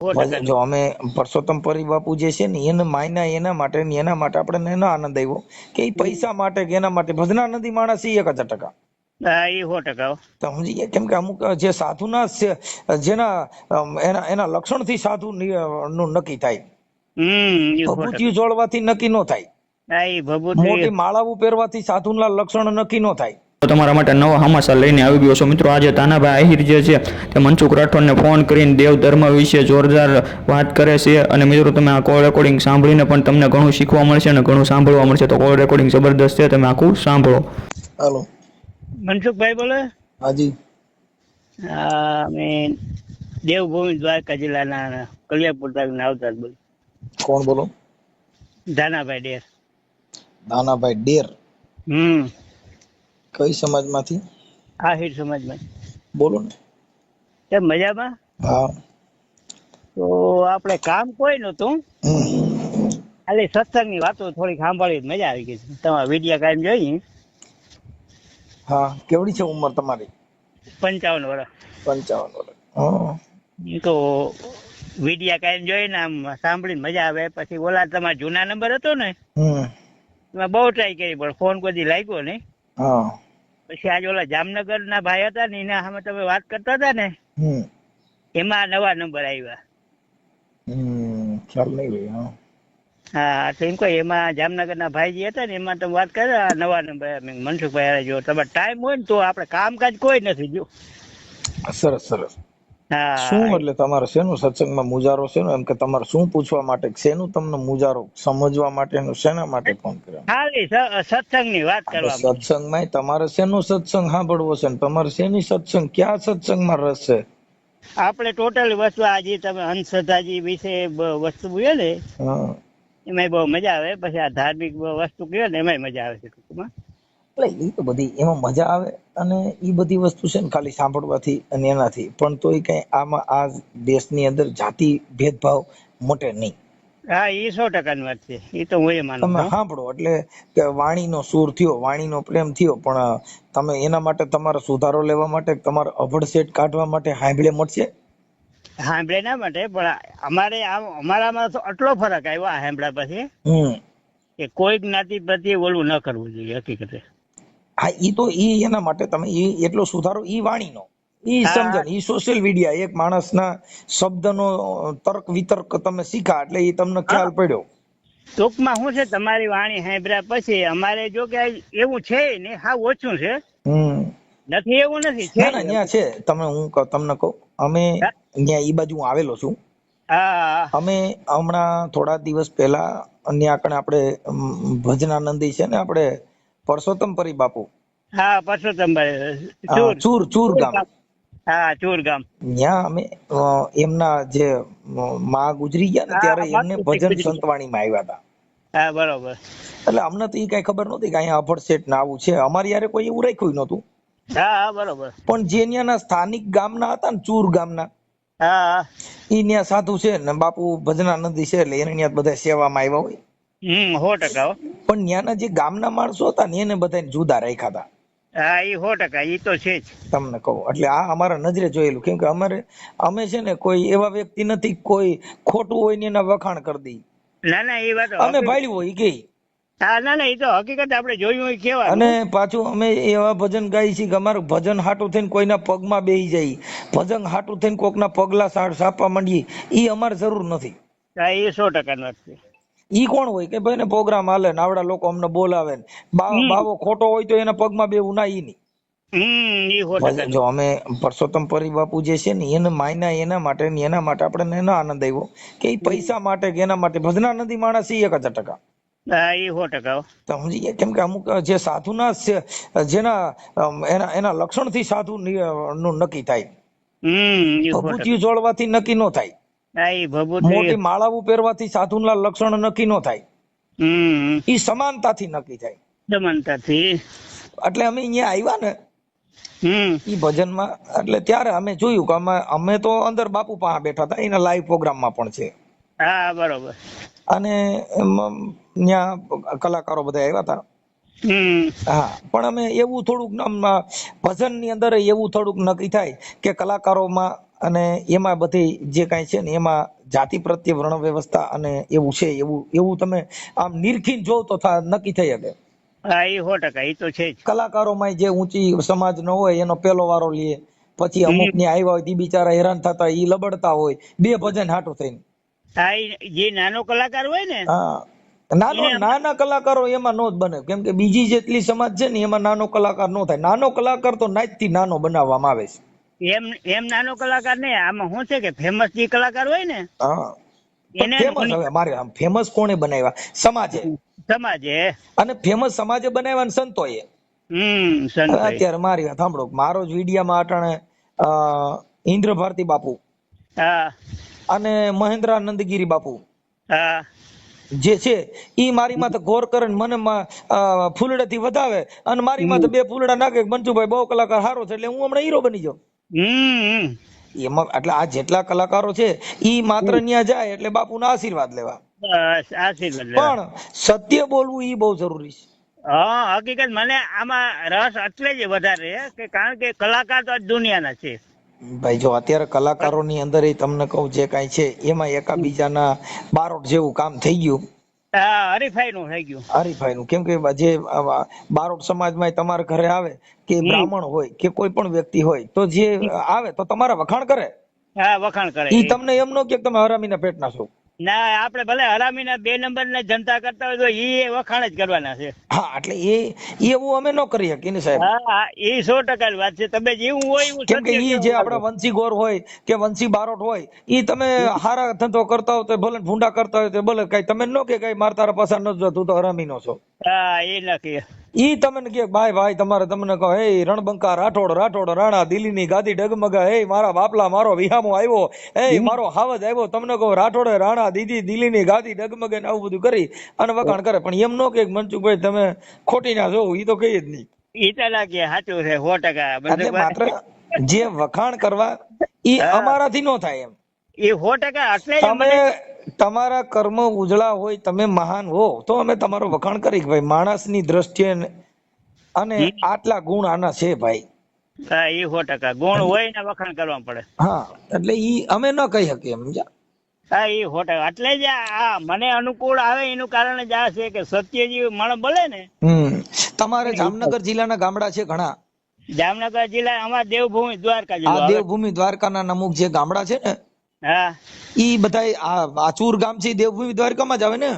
જો અમે પરસોત્તમ પરી બાપુ જે છે ને એને માયના એના માટે ને એના માટે આપણે એનો આનંદ આવ્યો કે એ પૈસા માટે કે એના માટે ભજનાનંદી માણસ એ 1000%. હા એ 100%. તો સમજી ગયા? કેમ કે અમુક જે સાધુના જેના એના લક્ષણ થી સાધુ નું નક્કી થાય. એ 100%. ભભૂતિયું જોડવાથી નક્કી નો થાય. હા એ ભભૂતિ મોટી માળાઓ પહેરવાથી સાધુના લક્ષણ નક્કી નો થાય. તો તમારા માટે નવા સમાચાર લઈને આવી ગયો છો મિત્રો. આજે તાનાભાઈ આહિર જે છે તે મનસુખ રાઠોડને ફોન કરીને દેવ ધર્મ વિશે જોરદાર વાત કરે છે. અને મિત્રો તમે આ કોલ રેકોર્ડિંગ સાંભળીને પણ તમને ઘણું શીખવા મળશે અને ઘણું સાંભળવા મળશે. તો કોલ રેકોર્ડિંગ જબરદસ્ત છે, તમે આખું સાંભળો. હાલો મનસુખભાઈ બોલે? હાજી. અમે દેવભૂમિ દ્વારકા જિલ્લાના કલિયાપુર તાલુકાના આવતા બોલ. કોણ બોલો? દાનાભાઈ ડેર. દાનાભાઈ ડેર. કઈ સમાજમાંથી? આહિર સમાજમાં. બોલો ને. કેમ મજામાં? હા. તો આપણે કામ કોઈ નતું, ખાલી સત્સંગની વાતો થોડીક સાંભળી મજા આવી ગઈ. તમારા વિડીયા કાયમ જોઈ. હા. કેવડી છે ઉંમર તમારી? 55 વર્ષ. 55 વર્ષ. તો વિડીયા કાયમ જોઈને આમ સાંભળીને મજા આવે. પછી ઓલા તમારા જૂના નંબર હતો ને, એમાં બહુ ટ્રાય કરી પણ ફોન કોઈ લાગ્યો નહીં. પછી આજે ઓલા જામનગર ના ભાઈ હતા ને એના સામે તમે વાત કરતા હતા ને, એમાં નવા નંબર આવ્યા. ખ્યાલ નહીં ભાઈ. હા તો એમ કહે એમાં જામનગર ના ભાઈ જે હતા ને એમાં તમે વાત કરે નવા નંબર. મનસુખભાઈ જો તમારે ટાઈમ હોય ને તો આપણે કામકાજ કોઈ નથી. જો સરસ સરસ. શું એટલે તમારે શેનું સત્સંગમાં મુજારો છે ને? એમ કે તમારે શું પૂછવા માટે, શેનું તમને મુજારો સમજવા માટેનું, શેના માટે ફોન કર્યો? ખાલી સત્સંગની વાત કરવા. સત્સંગમાં તમારે શેનું સત્સંગ સાંભળવો છે ને તમારે શેની સત્સંગ, ક્યાં સત્સંગમાં રસ છે? આપણે ટોટલ વસ્તુ આજે તમે અંધશ્રદ્ધાજી વિશે વસ્તુ બોલે ને એમાં બહુ મજા આવે. પછી આ ધાર્મિક વસ્તુ કહે ને એમાં મજા આવે છે ટૂંકમાં. એટલે એ તો બધી એમાં મજા આવે અને એ બધી વસ્તુ છે ને ખાલી સાંભળવાથી અને એનાથી પણ તો એ કઈ આમાં આ દેશની અંદર જાતિ ભેદભાવ મોટે નહીં. હા એ 100% ની વાત છે. એ તો હું એ માનું. તમે સાંભળો એટલે કે વાણીનો સૂર થયો, વાણીનો પ્રેમ થયો, પણ તમે એના માટે તમારો સુધારો લેવા માટે, તમારો અભડસેટ કાઢવા માટે સાંભળે મળશે. સાંભળે ના માટે પણ અમારામાં તો આટલો ફરક આવ્યો આ સાંભળ્યા પછી કે કોઈ જ્ઞાતિ પ્રત્યે ઓલું ન કરવું જોઈએ હકીકતે. હા ઈ તો ઈ એના માટે તમે ઈ એટલો સુધારો ઈ વાણીનો, ઈ સમજણ, ઈ સોશિયલ મીડિયા એક માણસના શબ્દનો તર્ક વિતર્ક તમે શીખા એટલે ઈ તમને ખ્યાલ પડ્યો. ટૂંકમાં શું છે તમારી વાણી સાંભળ્યા પછી અમારે જો કે એવું છે ને હાવ ઓછું છે. નથી એવું નથી છે. ત્યાં છે. તમે હું તમને કહું, અમે ત્યાં ઈ બાજુ આવેલો છું. અમે હમણાં થોડા દિવસ પહેલા ત્યાં આગળ આપણે ભજનાનંદી છે ને આપણે પરસોત્તમ પરી બાપુ. હા પરસોત્તમભાઈ ચૂર ગામ. હા ચૂર ગામ. ત્યાં અમે એમના જે માં ગુજરી ગયા ને ત્યારે એમને ભજન સંતવાણીમાં આવ્યા હતા. હા બરોબર. એટલે અમને તો એ કઈ ખબર નહોતી કે અહીંયા અભડસેટ ને આવું છે. અમારી યારે કોઈ એવું રાખ્યું નહોતું. હા બરોબર. પણ જે ત્યાંના સ્થાનિક ગામના હતા ને ચૂર ગામના, ઈ ત્યાં સાધુ છે ને બાપુ ભજનાનંદી છે એટલે એને ત્યાં બધા સેવામાં આવ્યા હોય. 100%. પણ ત્યાંના જે ગામના માણસો હતા ને એને બધા જુદા રાખ્યા હતા. હા એ 100% ઈ તો છે જ. તમને કહું એટલે આ અમારા નજરે જોયેલું. કેમ કે અમે છે ને કોઈ એવા વ્યક્તિ નથી કોઈ ખોટું હોય ને એના વખાણ કરી દઈ. ના ના એ વાત અમે ભાળ્યું હોય કે હા ના ના એ તો હકીકત આપણે જોયું હોય કેવા. અને પાછું અમે એવા ભજન ગાઈ છીએ કે અમારું ભજન હાટું થઈને કોઈના પગમાં બેહી જાય, ભજન હાટું થઈને કોકના પગલા સાપવા માંડીએ, ઈ અમારે જરૂર નથી. હા એ 100% ની વાત છે. ઈ કોણ હોય કે ભાઈ ને પ્રોગ્રામ હાલે ને આવડા લોકો અમને બોલાવે ને બાવો ખોટો હોય તો એના પગમાં બેવું ના. ઈ નહીં. જો અમે પરસોત્તમ પરી બાપુ જે છે ને એને માયના એના માટે ને એના માટે આપણે એનો આનંદ આવ્યો કે એ પૈસા માટે કે એના માટે ભજનાનંદી માણસ એ 1000%. હા એ 100%. સમજી ગયા? કેમ કે અમુક જે સાધુના જેના એના લક્ષણ થી સાધુ નું નક્કી થાય. ભભૂતિયું જોડવાથી નક્કી નો થાય. મોટી માળાઓ પહેરવાથી સાધુના લક્ષણ નક્કી નો થાય. ઈ સમાનતાથી નક્કી થાય. સમાનતાથી. એટલે અમે અહીંયા આવ્યા ને ઈ ભજનમાં એટલે ત્યારે અમે જોયું કે અમે તો અંદર બાપુ પાસે બેઠા હતા. એના લાઈવ પ્રોગ્રામમાં પણ છે. હા બરોબર. અને ત્યાં કલાકારો બધા આવ્યા હતા. હા પણ અમે એવું થોડુંક ભજન ની અંદર એવું થોડુંક નક્કી થાય કે કલાકારોમાં અને એમાં બધી જે કાંઈ છે ને એમાં જાતિ પ્રત્યે વર્ણ વ્યવસ્થા અને એવું છે એવું તમે આમ નિરખીને જોવ તો નક્કી થઈ શકે. હા એ 100% એ તો છે જ. કલાકારોમાં જે ઊંચી સમાજ નો હોય એનો પેલો વારો લે, પછી અમુક ની આવ્યા હોય તે બિચારા હેરાન થતા હોય, ઈ લબડતા હોય 2 ભજન હાટું થઈને. હા જે નાનો કલાકાર હોય ને, નાના કલાકારો એમાં નો જ બને, કેમ કે બીજી જેટલી સમાજ છે ને એમાં નાનો કલાકાર નો થાય. નાનો કલાકાર તો નાચ થી નાનો બનાવવામાં આવે છે. એમ નાનો કલાકાર નહીં, આમાં શું છે કે ફેમસ જે કલાકાર હોય ને એને ફેમસ. હવે મારે આમ ફેમસ કોણે બનાવ્યા? સમાજે. અને ફેમસ સમાજે બનાવ્યા ને સંતોએ. અત્યારે મારી વાત સાંભળો, મારો જ વિડિયામાં અટાણે ઇન્દ્ર ભારતી બાપુ અને મહેન્દ્રાનંદગીરી બાપુ જે છે ઈ મારી માથે ગોર કરે મને ફૂલડે થી વધાવે અને મારી માથે 2 ફૂલડા નાખે. મંજુભાઈ બહુ કલાકાર સારો છે એટલે હું હમણાં હીરો બની જાઉં. એમાં એટલે આ જેટલા કલાકારો છે ઈ માત્ર ન્યા જાય એટલે બાપુના આશીર્વાદ લેવા. પણ સત્ય બોલવું ઈ બહુ જરૂરી છે. હા હકીકત મને આમાં રસ એટલે જ વધારે કે કારણ કે કલાકાર તો દુનિયાના છે ભાઈ. જો અત્યારે કલાકારોની અંદર તમને કહું જે કાંઈ છે એમાં એકાબીજાના બારોટ જેવું કામ થઈ ગયું. હરીફાઈનું કેમ કે જે બારોટ સમાજમાં તમારા ઘરે આવે કે બ્રાહ્મણ હોય કે કોઈ પણ વ્યક્તિ હોય તો જે આવે તો તમારા વખાણ કરે. ઈ તમને એમ નો કે તમે હરામીના પેટના છો. ના, આપણે ભલે હરામીના 2 નંબરના જનતા કરતા હોય તો ઈ વખાણ જ કરવાના છે. હા, એટલે એવું અમે ન કરી શકીએ ને સાહેબ. હા, એ 100% વાત છે. તમે જેવું હોય એવું. કેમ કે ઈ જે આપડા વંશી ગોર હોય કે વંશી બારોટ હોય ઈ તમે હારા ધંધો કરતા હોય તો ભલે ભૂંડા કરતા હોય તો ભલે કઈ તમે ન કે કઈ માર તારા પાસા ન જો તું તો હરામી નો છો. હા, એ નક્કી. ઈ તમને કે ભાઈ તમને કહો, હે રણબંકા રાઠોડ રાણા દિલ્હીની ગાદી ડગમગા, હે મારા બાપલા મારો વિહામો આવ્યો, હે મારો હાવજ આવ્યો. તમને કહો રાઠોડે રાણા દીદી દિલ્હીની ગાદી ડગમગે ને આવું બધું કરી અને વખાણ કરે. પણ એમ નો કે મનસુખભાઈ તમે ખોટી ના જોવું, ઈ તો કઈ જ નહીં. ઈ તો ના કે સાચું છે 100%. એટલે માત્ર જે વખાણ કરવા ઈ અમારાથી નો થાય એમ. એ 100% એટલે તમે તમારા કર્મ ઉજળા હોય, તમે મહાન હો તો અમે તમારો વખાણ કરી ભાઈ માણસની દ્રષ્ટિએ અને આટલા ગુણ આના છે ભાઈ. હા, એ 100% ગુણ હોય ને વખાણ કરવા પડે. હા, એટલે ઈ અમે ન કહી શકીએ સમજ્યા. હા, એ 100%. એટલે જ આ મને અનુકૂળ આવે એનું કારણ જ આ છે કે સત્યજી માણસ બોલે ને. તમારે જામનગર જિલ્લાના ગામડા છે ઘણા. જામનગર જિલ્લા અમાર દેવભૂમિ દ્વારકા જિલ્લો. દેવભૂમિ દ્વારકાના અમુક જે ગામડા છે ને, હા, ઈ બધા આચુર ગામ છે દેવભૂમિ દ્વારકામાં જ આવે ને.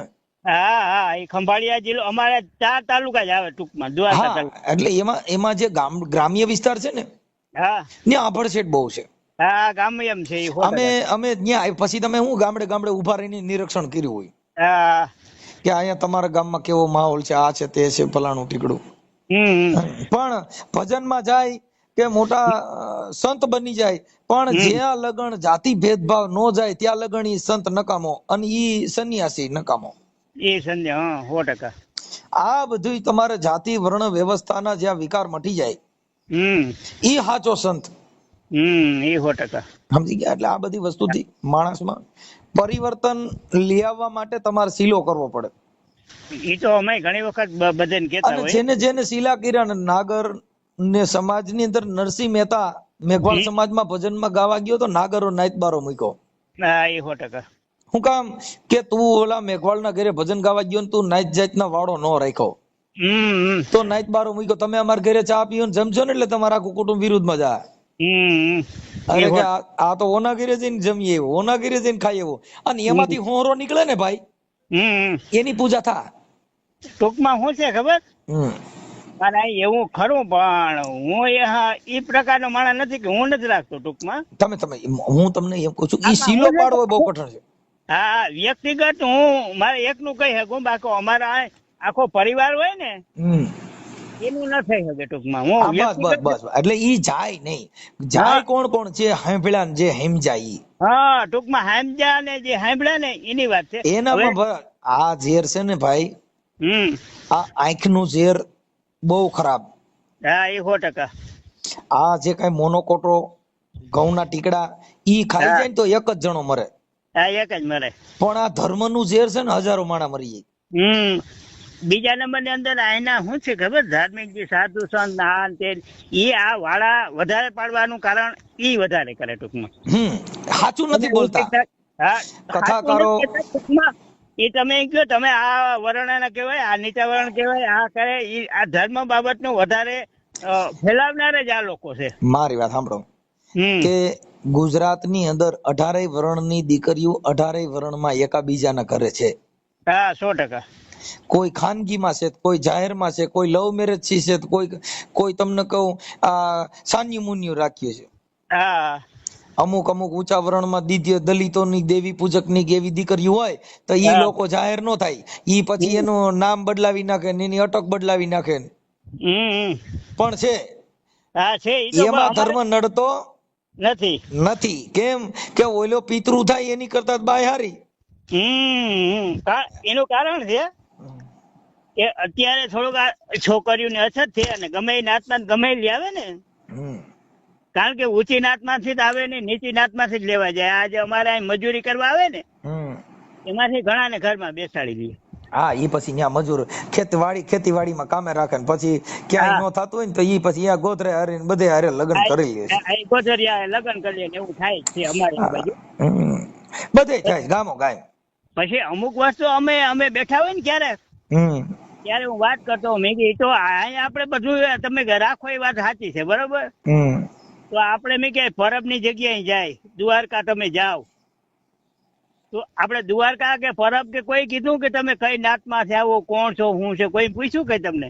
હા, એ ખંભાળિયા જિલ્લો અમારે 4 તાલુકા જ આવે ટૂંકમાં દ્વારકા તાલુકા. એટલે એમાં જે ગ્રામ્ય વિસ્તાર છે ને, ત્યાં આભડછેટ બહુ છે. હા, ગામ્ય છે. અમે ત્યાં પછી તમે હું ગામડે ઉભા રહીને નિરીક્ષણ કર્યું હોય કે અહીંયા તમારા ગામમાં કેવો માહોલ છે, આ છે તે છે ફલાણું ટીકડું. પણ ભજનમાં જાય કે મોટા સંત બની જાય પણ જ્યાં લગન જાતિ ભેદભાવ નો જાય ત્યાં લગન ઈ સંત નકામો અને ઈ સન્યાસી નકામો. એ સંધ્યા 100%. આ બધું તમારે જાતિ વર્ણ વ્યવસ્થાના જ્યાં વિકાર મટી જાય ઈ સાચો સંત. એ 100%. સમજી ગયા? એટલે આ બધી વસ્તુથી માણસમાં પરિવર્તન લઈ આવવા માટે તમારે શીલો કરવો પડે. ઈ તો અમે ઘણી વખત બધાને કહેતા હોય. જેને શીલા કર્યા નાગર ને સમાજની અંદર નરસિંહ મહેતા મેઘવાળ સમાજમાં ભજનમાં ગાવા ગયો તો નાગરો નાઈતબારો મૂક્યો. હા, એ 100%. હું કામ કે તું ઓલા મેઘવાળના ઘરે ભજન ગાવા ગયો ને તું નાઈત જાતના વાળો ન રાખ્યો તો નાઈતબારો મૂક્યો. તમે અમારા ઘરે ચા પીઓ ને જમશો ને એટલે તમારા આખું કુટુંબ વિરુદ્ધમાં જાય. અરે કે આ તો ઓના ઘરે જઈને જમીએ એવો, ઓના ઘરે જઈને ખાઈ એવો, અને એમાંથી હોરો નીકળે ને ભાઈ એની પૂજા થા. ટૂંકમાં શું છે ખબર? અને એવું ખરું પણ હું એ પ્રકારનો માણસ નથી કે હું નથી રાખતો. ટૂંકમાં હું તમને એમ કહું છું ઈ શીલો પાડવો બહુ કઠણ છે. હા, વ્યક્તિગત હું મારે એકનું કહી શકું, બાકી અમારા આખો પરિવાર હોય ને એનું ન થઈ શકે. ટૂંકમાં હું બસ એટલે ઈ જાય નહીં. જાય કોણ છે? હાંભળ્યા ને જે હેમજાય. હા, ટૂંકમાં હાંભળ્યા ને જે હાંભળ્યા ને એની વાત છે. એનામાં આ ઝેર છે ને ભાઈ, આ આંખનું ઝેર બહુ ખરાબ. હા, એ 100%. આ જે કઈ મોનોકોટો ઘઉંના ટીકડા ઈ ખાઈ જાય ને તો એક જ જણો મરે. હા, એક જ મરે. પણ આ ધર્મનું ઝેર છે ને હજારો માણા મરી જાય. બીજા નંબર ની અંદર આના શું છે ખબર, ધાર્મિક જે સાધુ સંત આ ને તે ઈ આ વાળા વધારે પાડવાનું કારણ ઈ વધારે કરે ટૂંકમાં. સાચું નથી બોલતા હા, કથાકારો. ટૂંકમાં એ તમે કયો તમે આ વર્ણ કહેવાય, આ નીચા વર્ણ કહેવાય, આ કરે ઈ આ ધર્મ બાબતનું વધારે ફેલાવનાર જ આ લોકો છે. મારી વાત સાંભળો કે ગુજરાતની અંદર 18 વર્ણની દીકરીઓ 18 વર્ણમાં એકાબીજાના ઘરે છે. હા, 100%. કોઈ ખાનગીમાં છે, કોઈ જાહેરમાં છે, કોઈ લવ મેરેજ છે, કોઈ તમને કહું આ સાન્યુ મુન્યુ રાખ્યું છે. હા, અમુક ઊંચા વર્ણમાં દલિતોની દેવી પૂજકની એવી દીકરીઓ હોય તો ઈ લોકો જાહેર નો થાય, ઈ પછી એનું નામ બદલાવી નાખે, એની અટક બદલાવી નાખે. પણ છે હા છે, એમાં ધર્મ નડતો નથી. કેમ કે ઓલો પિતૃ થાય એની કરતા બાય હારી. એનું કારણ છે કે અત્યારે થોડુંક છોકરીઓની અછત છે અને ગમે એ નાતમાં ગમે એ આવે ને, કારણ કે ઊંચી નાતમાંથી જ આવે ને નીચી નાતમાંથી જ લેવા જાય. આજે અમારે અહીં મજૂરી કરવા આવે ને એમાંથી ઘણા ને ઘરમાં બેસાડી દઈએ. હા, ઈ પછી ત્યાં મજૂર ખેતીવાડીમાં કામે રાખે ને પછી ક્યાંય નો થતું હોય ને તો ઈ પછી આ ગોતરે હરીને બધે હારે લગ્ન કરી લે છે. ગોતરિયા લગ્ન કરી લે એવું થાય છે અમારે બાજુ, બધે થાય ગામો ગાય. પછી અમુક વસ્તુ અમે બેઠા હોય ને ક્યારેક ત્યારે હું વાત કરતો મેં કીધું તો અહીંયા આપણે બધું તમે રાખો એ વાત સાચી છે બરોબર. તો આપણે મેં કે પરબ ની જગ્યાએ જાય, દ્વારકા તમે જાઓ તો આપણે દ્વારકા કે પરબ કે કોઈ કીધું કે તમે કઈ નાતમાં છે, આવો કોણ છો શું છે, કોઈ પૂછ્યું કે તમને?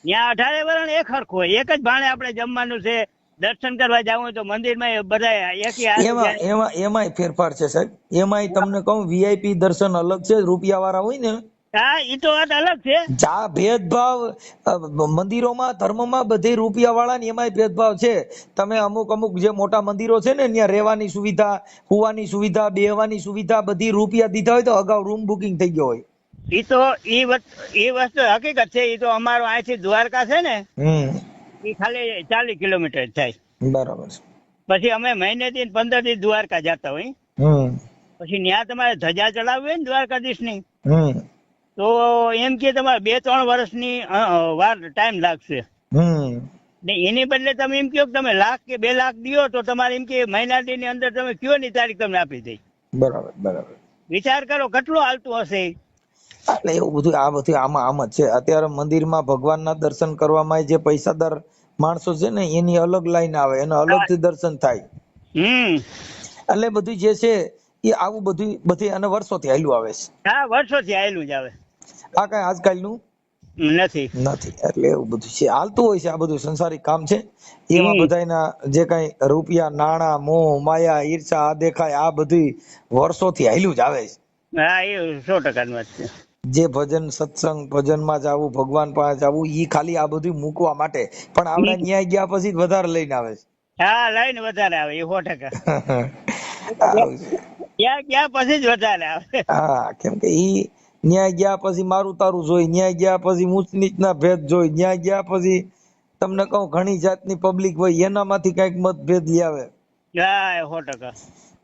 ત્યાં 18 વર્ણ એક હરખો હોય, એક જ ભાણે આપણે જમવાનું છે. દર્શન કરવા જવું હોય તો મંદિરમાં બધા એમાંય ફેરફાર છે સાહેબ. એમાંય તમને કહું વીઆઈપી દર્શન અલગ છે, રૂપિયા વાળા હોય ને. હા, ઈ તો વાત અલગ છે. જા ભેદભાવ મંદિરોમાં ધર્મમાં બધે રૂપિયા વાળા ને એમાંય ભેદભાવ છે. તમે અમુક જે મોટા મંદિરો છે ને ત્યાં રહેવાની સુવિધા, હુવાની સુવિધા, બેહવાની સુવિધા બધી રૂપિયા દીધા હોય તો અગાઉ રૂમ બુકિંગ થઈ ગયો હોય. ઈ તો ઈ વસ્તુ હકીકત છે. ઈ તો અમારો અહીંથી દ્વારકા છે ને ઈ ખાલી 40 કિલોમીટર થાય. બરાબર છે. પછી અમે મહિનેથી 15 દી દ્વારકા જતા હોય. પછી ત્યાં તમારે ધજા ચડાવવી હોય ને દ્વારકાધીશ ની તો એમ કે તમારે 2-3 વર્ષની વાર ટાઈમ લાગશે. ને એની બદલે તમે એમ કહો કે તમે 1 લાખ કે 2 લાખ દો તો તમારે એમ કે મહિના દી ની અંદર તમે કયો ની તારીખ તમને આપી દઈ. બરાબર. વિચાર કરો કેટલું હાલતું હશે. એટલે એવું બધું આ બધું આમ જ છે. અત્યારે મંદિરમાં ભગવાનના દર્શન કરવામાં જે પૈસાદાર માણસો છે ને એની અલગ લાઈન આવે, એના અલગથી દર્શન થાય. એટલે બધું જે છે એ આવું બધું અને વર્ષોથી હાલ્યું આવે છે. હા, વર્ષોથી હાલ્યું જ આવે. આ કઈ આજકાલનું નથી. એટલે એવું બધું છે હાલતું હોય છે. આ બધું સંસારિક કામ છે. એમાં બધાના જે કઈ રૂપિયા, નાણા, મોહ, માયા, ઈર્ષા, આ દેખાય આ બધું વર્ષોથી હાલ્યું જ આવે છે. હા, એ 100% વાત છે. જે ભજન સત્સંગ ભજનમાં જવું, ભગવાન પાસે જવું, ઈ ખાલી આ બધું મૂકવા માટે, પણ આપણે ન્યાય ગયા પછી વધારે લઈને આવે છે. હા, લઈને વધારે આવે એ 100%. ગયા પછી જ વધારે આવે. હા, કેમ કે ઈ ન્યાય ગયા પછી મારું તારું જોઈ, ન્યાય ગયા પછી ઊંચ નીચના ભેદ જોઈ, ન્યાય ગયા પછી તમને કહું ઘણી જાતની પબ્લિક હોય એનામાંથી કઈક મતભેદ લઈ આવે. હા, 100%.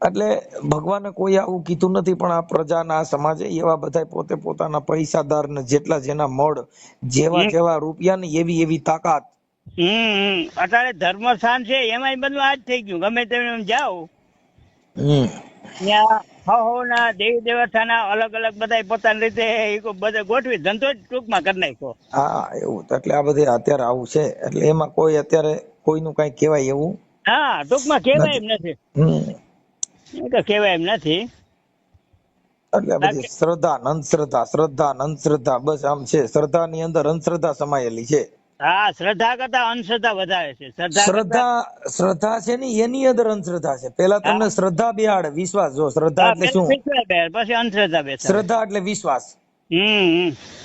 એટલે ભગવાને કોઈ આવું કીધું નથી, પણ આ પ્રજાના સમાજે એવા બધા પોતે પોતાના પૈસાદાર ને જેટલા જેના મળ જેવા રૂપિયા ને એવી તાકાત. અત્યારે ધર્મ સ્થાન છે એમાં બધું આજ થઈ ગયું. ગમે તેમ જાઓ ત્યાં ના દેવી દેવતાના અલગ બધા પોતાની રીતે બધા ગોઠવી ધંધો જ ટૂંકમાં કરી નાખ્યો. હા, એવું એટલે આ બધે અત્યારે આવું છે. એટલે એમાં કોઈ અત્યારે કોઈનું કઈ કહેવાય એવું ટૂંકમાં કહેવાય એમ નથી. કહેવાય એમ નથી. એટલે બધી શ્રદ્ધા અંધશ્રદ્ધા બસ આમ છે. શ્રદ્ધા ની અંદર અંધશ્રદ્ધા સમાયેલી છે. હા, શ્રદ્ધા કરતા અંધશ્રદ્ધા વધારે છે. શ્રદ્ધા છે ને એની અંદર અંધશ્રદ્ધા છે. પેલા તમને શ્રદ્ધા બેહાડે, વિશ્વાસ. જો શ્રદ્ધા એટલે શું? પછી અંધશ્રદ્ધા બેસાડે. શ્રદ્ધા એટલે વિશ્વાસ.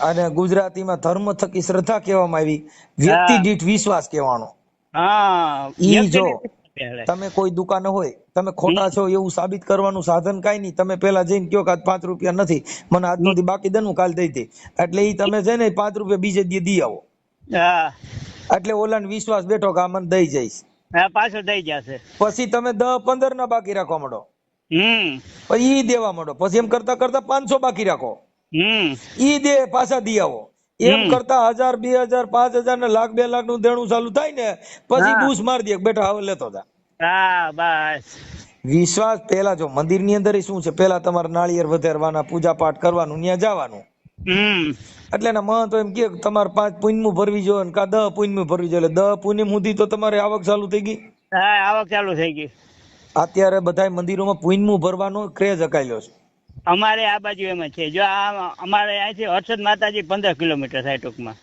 અને ગુજરાતીમાં ધર્મ થકી શ્રદ્ધા કહેવામાં આવી, વ્યક્તિ દીઠ વિશ્વાસ કહેવાનો. ઈ જો તમે કોઈ દુકાને હોય, તમે ખોટા છો એવું સાબિત કરવાનું સાધન કઈ નહીં. તમે પેલા જઈને કયો કે 5 રૂપિયા નથી, મને આજનો દી બાકી દે, કાલ દઈ દે. એટલે ઈ તમે છે ને 5 રૂપિયા બીજે દી આવો. એટલે ઓલાને વિશ્વાસ બેઠો કે આ મને દઈ જઈશ, પાછો દઈ જશે. પછી તમે 10-15 ના બાકી રાખવા માંડો, પછી ઈ દેવા માંડો, પછી એમ કરતા કરતા 500 બાકી રાખો. ઈ દે પાછા દી આવો. એમ કરતા 1000 2000 5000 ને લાખ 2 લાખ નું દેણું ચાલુ થાય ને પછી બૂસ મારી દે બેટા હવે લેતો જા. હા બસ વિશ્વાસ પેલા જો મંદિર ની અંદર શું છે, પેલા તમારે નાળિયેર વધારવાના, પૂજા પાઠ કરવાનું, ત્યાં જવાનું. એટલે એના મહંતો એમ કે તમારે 5 પુણ્યમું ભરવી જોઈએ કા 10 પુણ્યમું ભરવી જોઈએ. એટલે 10 પુણ્યમ સુધી તો તમારે આવક ચાલુ થઈ ગઈ. હા આવક ચાલુ થઈ ગઈ. અત્યારે બધા મંદિરોમાં પુણ્યમું ભરવાનો ક્રેઝ અકાયેલો છે. અમારે આ બાજુ એમ જ છે. જો આ અમારે અહીંથી હર્ષદ માતાજી 15 કિલોમીટર થાય ટૂંકમાં.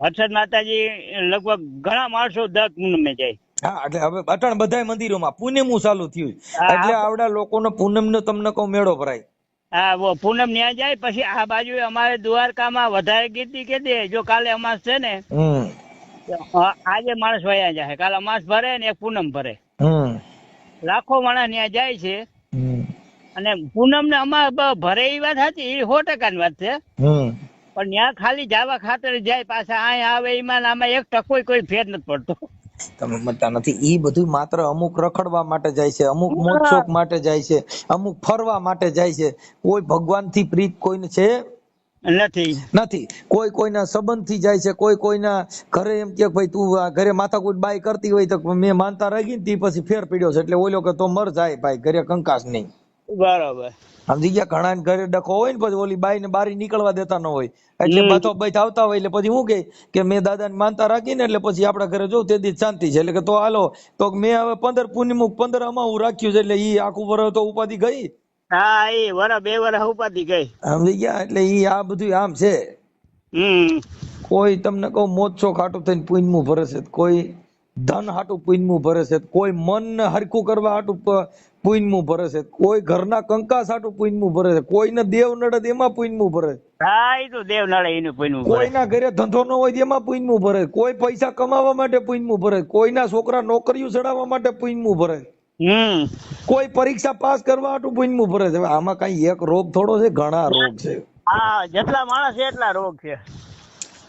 હર્ષદ માતાજી લગભગ ઘણા માણસો દર પૂનમે જાય. હા એટલે હવે અટાણ બધા મંદિરોમાં પૂનમું ચાલુ થયું એટલે આવડા લોકોનો પૂનમ નો તમને કહું મેળો ભરાય. હા પૂનમ ન્યા જાય. પછી આ બાજુ અમારે દ્વારકામાં વધારે ગીતી કે દે જો કાલે અમાસ છે ને આજે માણસ વયા જાય. કાલે અમાસ ભરે ને એક પૂનમ ભરે. લાખો માણસ ત્યાં જાય છે. અને પૂનમ ને અમાર ભરે એ વાત સાચી, એ 100% ની વાત છે. પણ ત્યાં ખાલી જવા ખાતર જાય, પાછા અહીંયા આવે એમાં આમાં 1% કોઈ ફેર નથી પડતો. તમે મતતા નથી. ઈ બધું માત્ર અમુક રખડવા માટે જાય છે, અમુક મોજશોખ માટે જાય છે, અમુક ફરવા માટે જાય છે. કોઈ ભગવાન થી પ્રીત કોઈને છે નથી. કોઈ કોઈના સંબંધ થી જાય છે, કોઈ કોઈના ઘરે એમ કે ભાઈ તું ઘરે માથાકૂટ બાઈ કરતી હોય તો મેં માનતા રાખી ને પછી ફેર પીડ્યો છે એટલે ઓલો કે તો મર જાય ભાઈ, ઘરે કંકાસ નહીં. બરોબર સમજી ગયા. ઘણા ઘરે ડખો હોય ને પછી ઓલી બાઈ ને બારી નીકળવા દેતા ન હોય એટલે માથો બાઈ આવતા હોય એટલે પછી હું કે મેં દાદા ને માનતા રાખીને એટલે પછી આપડા ઘરે જો તે દી શાંતિ છે. એટલે કે તો હાલો તો મેં હવે 15 પુણ્યમ 15 આમાં હું રાખ્યું છે એટલે ઈ આખું વરસ તો ઉપાધિ ગઈ. હા એ વરસ 2 વરસ ઉપાધિ ગઈ. સમજી ગયા. એટલે ઈ આ બધું આમ છે. કોઈ તમને કહું મોજશોખ હાટું થઈને પુણ્યમું ભરે છે, કોઈ ધન હાટું પુણ્યમું ભરે છે, કોઈ મન ને હરખું કરવા હાટું પુણ્યમું ભરે છે, કોઈ ઘરના કંકાસ હાટું પુણ્યમું ભરે છે, કોઈને દેવ નડે એમાં પુણ્યમું ભરે. હા એ તો દેવ નડે એનું પુણ્યમું. કોઈના ઘરે ધંધો ન હોય એમાં પુણ્યમું ભરે, કોઈ પૈસા કમાવા માટે પુણ્યમું ભરે, કોઈના છોકરા નોકરીઓ ચડાવવા માટે પુણ્યમું ભરે, કોઈ પરીક્ષા પાસ કરવા હાટું પુણ્યમું ભરે છે. આમાં કઈ એક રોગ થોડો છે, ઘણા રોગ છે. હા જેટલા માણસ એટલા રોગ છે.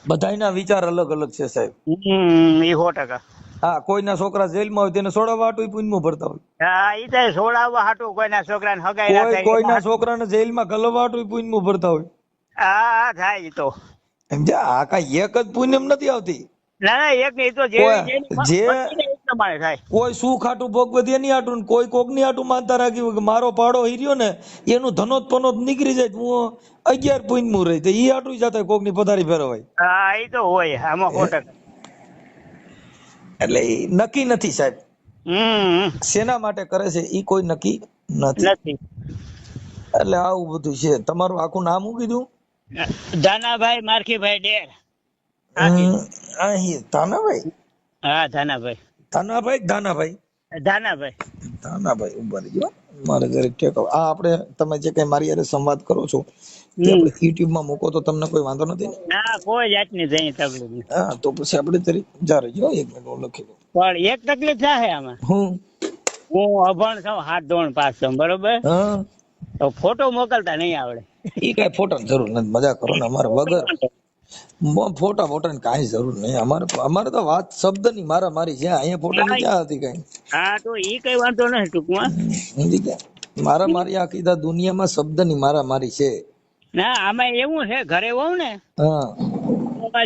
બધાના વિચાર અલગ અલગ છે સાહેબ. એ 100%. હા કોઈના છોકરા જેલમાં હોય તેને છોડાવવા હાટું પુણ્યમું ભરતા હોય. હા ઈ તો છોડાવવા હાટું કોઈના છોકરાને હગાઈ ના થાય, કોઈના છોકરાને જેલમાં ગલવા હાટું પુણ્યમું ભરતા હોય. હા થાય તો સમજ્યા. આ કઈ એક જ પુણ્યમ નથી આવતી. ના એક નહીં તો જે થાય. કોઈ સુખ હાટું ભોગવત એની હાટું, કોઈ કોક ની હાટું માનતા રાખ્યું કે મારો પાડો હીર્યો ને એનું ધનોત પનોત નીકળી જાય હું 11 પુણ્યમું રહી તો ઈ હાટું જતા કોક ની પધારી ફેરવાય. હા એ તો હોય આમાં 100%. એટલે નક્કી નથી સાહેબ શેના માટે કરે છે ઈ કોઈ નક્કી નથી. એટલે આવું બધું છે. તમારું આખું નામ શું કીધું? ધાનાભાઈ મારખીભાઈ ડેર. ધાનાભાઈ? હા ધાનાભાઈ. ધાનાભાઈ ઉભા રહેજો મારે જરીક ટેકો. આ આપણે તમે જે કઈ મારી હારે સંવાદ કરો છો તે આપણે YouTube માં મૂકો તો તમને કોઈ વાંધો નથી ને? ના કોઈ જાતની જઈ તકલીફ નહીં. હા તો પછી આપણે જરીક જા રહેજો 1 મિનિટ લખી દો. પણ એક તકલીફ થાય આમાં. હું અભણ છું, હાથ ધોણ પાસ છું બરોબર. તો ફોટો મોકલતા નહીં આવડે. ઈ કઈ ફોટા જરૂર નથી, મજા કરો ને. અમારે વગર ફોટા ની કાંઈ જરૂર નહીં. અમારે તો વાત શબ્દ ની મારા મારી છે. અહીંયા ફોટા ની ક્યાં હતી કઈ. હા તો ઈ કઈ વાંધો નહીં ટૂંકમાં. મારા મારી આ કીધા દુનિયામાં શબ્દ ની મારા મારી છે. ના આમાં એવું છે ઘરે હોઉં ને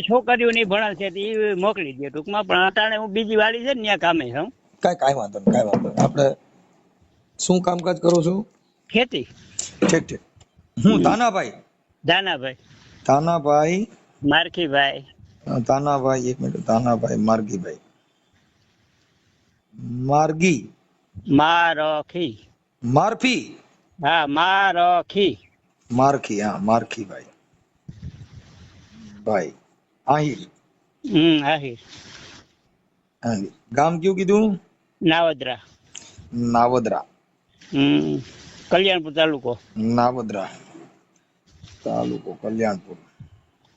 છોકરીઓ ની ભણેલ છે એ મોકલી દે ટૂંકમાં. પણ અત્યારે હું બીજી વાળી છે ને ત્યાં કામે છું. કાંઈ વાંધો નહીં. આપણે શું કામકાજ કરો છો? ખેતી. ઠીક. હું ધાનાભાઈ મારખીભાઈ. 1 મિનિટ. ધાનાભાઈ માર્ગી મારફી. હા મારખી. હા મારખીભાઈ આહિર. આહિર. ગામ કયું કીધું? નાવદરા. કલ્યાણપુર તાલુકો. નાવદરા તાલુકો કલ્યાણપુર,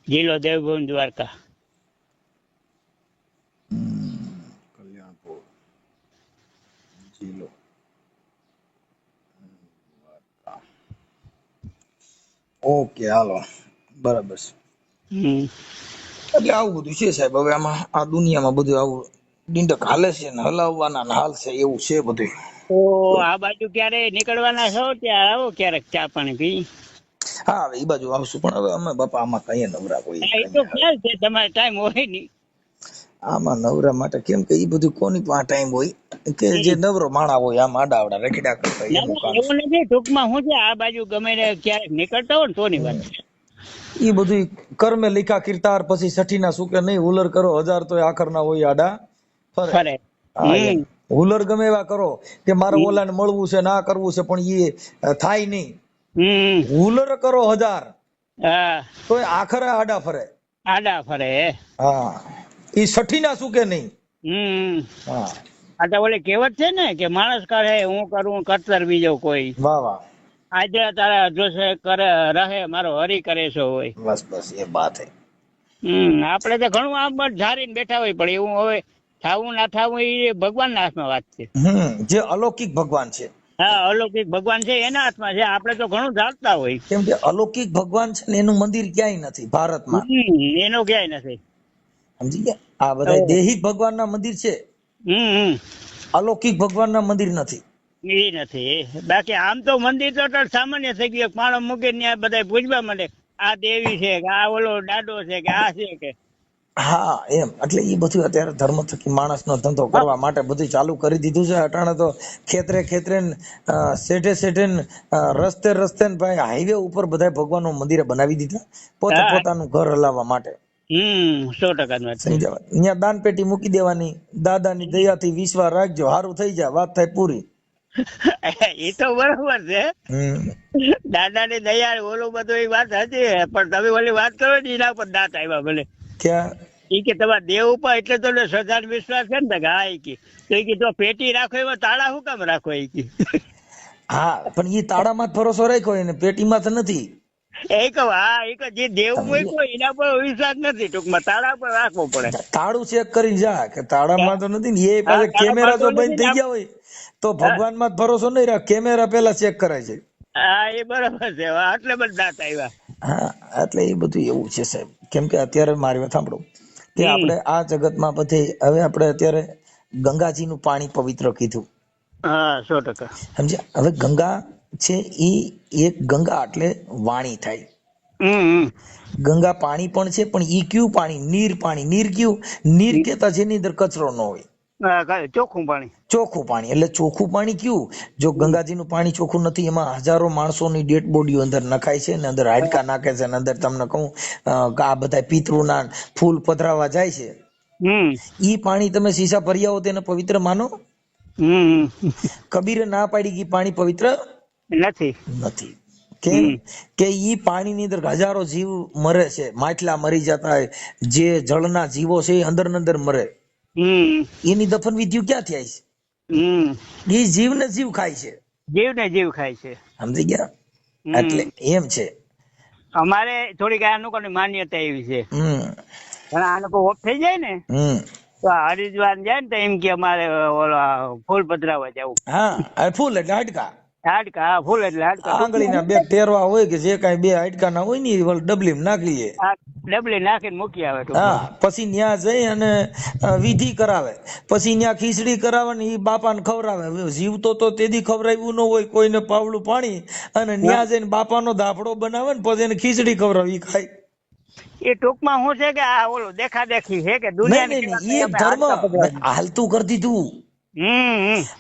જિલ્લો દેવભૂમિ દ્વારકા. કલ્યાણપુર જિલ્લો દ્વારકા. ઓકે હાલો બરાબર છે. એટલે આવું બધું છે સાહેબ. હવે આમાં આ દુનિયામાં બધું આવું ડીંડક હાલે છે ને હલાવવાના હાલ છે એવું છે બધું. તો આ બાજુ ક્યારે નીકળવાના છો ત્યાં આવો ક્યારેક ચા પાણી પી. હા હવે એ બાજુ આવશું, પણ હવે અમે બાપા આમાં કઈ નવરા કોઈ એ તો ખ્યાલ છે તમારે ટાઈમ હોય નહીં. આમાં નવરા માટે કેમ કે એ બધું કોની પાસે ટાઈમ હોય કે જે નવરો માણા હોય આમ આડાવડા રખડ્યા કરતા એનું કામ. એવું નથી, ટૂંકમાં શું છે આ બાજુ ગમે ને ક્યારેક નીકળતા હોય ને તોની વાત છે. એ બધું કર્મે લીખા કીર્તાર પછી સઠીના સુકે નહીં, હુલર કરો 1000 તો આખર ના હોય આડા ફરે. હુલર ગમે એવા કરો કે મારે ઓલાને મળવું છે ના કરવું છે, પણ એ થાય નહીં. હુલર કરો 1000 તો આખરે આડા ફરે. હા, એ સઠીના સુકે નહીં. હા, આ તો ઓલી કહેવત છે ને કે માણસ કરે હું કરું કરતર બીજો કોઈ. વાહ વાહ. આજે તારા જોશે કરે રહે મારો હરી કરે છો હોય. બસ બસ એ બાત હે. આપણે તો ઘણું આમ ધારીને બેઠા હોય, પણ એવું હવે થાવું ના થાવું એ ભગવાનના હાથમાં વાત છે. જે અલૌકિક ભગવાન છે. હા, અલૌકિક ભગવાન છે એના હાથમાં છે. આપણે તો ઘણું ધારતા હોય. કેમ કે અલૌકિક ભગવાન છે ને એનું મંદિર ક્યાંય નથી ભારતમાં. એનો ક્યાંય નથી. સમજી ગયા? આ બધા દેહિક ભગવાનના મંદિર છે, અલૌકિક ભગવાનના મંદિર નથી. એ નથી. બાકી આમ તો મંદિર તો સામાન્ય થઈ ગયું, માણસ મૂકે ત્યાં બધા પૂજવા માંડે આ દેવી છે કે આ ઓલો દાડો છે કે આ છે કે. હા એમ, એટલે એ બધું અત્યારે ધર્મ થકી માણસનો ધંધો કરવા માટે બધું ચાલુ કરી દીધું છે. અટાણે તો ખેતરે ખેતરે શેઠે શેઠે રસ્તે રસ્તે ભાઈ હાઈવે ઉપર બધા ભગવાન મંદિરે બનાવી દીધા પોતે પોતાનું ઘર હલાવવા માટે. 100% સમજાવ. અહીંયા દાન પેટી મૂકી દેવાની, દાદાની દયાથી વિશ્વાસ રાખજો, સારું થઈ જાય, વાત થાય પૂરી. એ તો બરોબર છે, દાદા ની દયા ઓલું બધું એ વાત હતી, પણ તમે ઓલી વાત કરો ને એના પર દાંત આવ્યા ભલે ક્યાં ઈ કે તમારા દેવ ઉપર એટલે તો શ્રદ્ધા વિશ્વાસ છે ને. હા એ કે તો પેટી રાખો એમાં તાળા શું કામ રાખો એ કે. હા પણ એ તાળામાં જ ભરોસો રાખ્યો એને, પેટીમાં તો નથી. એ કહું હા, એ કે જે દેવ મૂક્યો એના પર વિશ્વાસ નથી, ટૂંકમાં તાળા પર રાખવો પડે. તાળું ચેક કરી જા કે તાળામાં તો નથી ને. એ પાસે કેમેરા જો બંધ થઈ ગયા હોય તો ભગવાન માં ભરોસો નહીં રાખ, કેમેરા પેલા ચેક કરાય છે. હા એ બરોબર છે, એટલે બધા દાંત આવ્યા. હા એટલે એ બધું એવું છે સાહેબ. કેમ કે અત્યારે મારી વાત સાંભળો કે આપણે આ જગતમાં બધે હવે આપણે અત્યારે ગંગાજીનું પાણી પવિત્ર કીધું. હા 100%. સમજ્યા? હવે ગંગા છે એ એક ગંગા એટલે વાણી થાય. ગંગા પાણી પણ છે, પણ ઈ કયું પાણી? નીર પાણી. નીર કયું? નીર કેતા જેની અંદર કચરો ન હોય, ચોખ્ખું પાણી. ચોખ્ખું પાણી એટલે ચોખ્ખું પાણી કયું? જો ગંગાજીનું પાણી ચોખ્ખું નથી, એમાં હજારો માણસોની ડેડ બોડીઓ અંદર નખાય છે ને, અંદર હાડકા નાખે છે ને, અંદર તમને કહું આ બધા પિતૃના ફૂલ પધરાવા જાય છે. ઈ પાણી તમે સીસા ભરી આવો તેને પવિત્ર માનો? કબીરે ના પાડી કે પાણી પવિત્ર નથી. કેમ કે ઈ પાણીની અંદર હજારો જીવ મરે છે, માછલા મરી જતા હોય, જે જળના જીવો છે એ અંદર ને અંદર મરે. એની દફન વિધિ ક્યાં થાય છે? એ જીવ ને જીવ ખાય છે. જીવ ખાય છે. સમજી ગયા? એટલે એમ છે. અમારે થોડીક આ લોકોની માન્યતા એવી છે, પણ આ લોકો ઓફ થઈ જાય ને તો હરિદ્વાર જાય ને તો એમ કે અમારે ફૂલ પધરાવા જવું. હા ફૂલ એટલે હાડકા. હાડકા ફૂલ એટલે હાડકા. આંગળીના બે ટેરવા હોય કે જે કઈ બે હાડકા ના હોય ને ડબલી નાખી લે, ડબલી નાખીને મૂકી આવે. હા પછી ન્યા જઈ અને વિધિ કરાવે, પછી ન્યા ખીચડી કરાવે ને એ બાપાને ખવડાવે. જીવતો તો તેથી ખવડાવ્યું ન હોય કોઈને પાવડું પાણી, અને ન્યા જઈને બાપાનો દાફડો બનાવે ને પછી એને ખીચડી ખવડાવી ખાય. એ ટૂંકમાં શું છે કે આ ઓલું દેખા દેખી છે કે દુનિયા એ ધર્મ હાલતું કરી દીધું.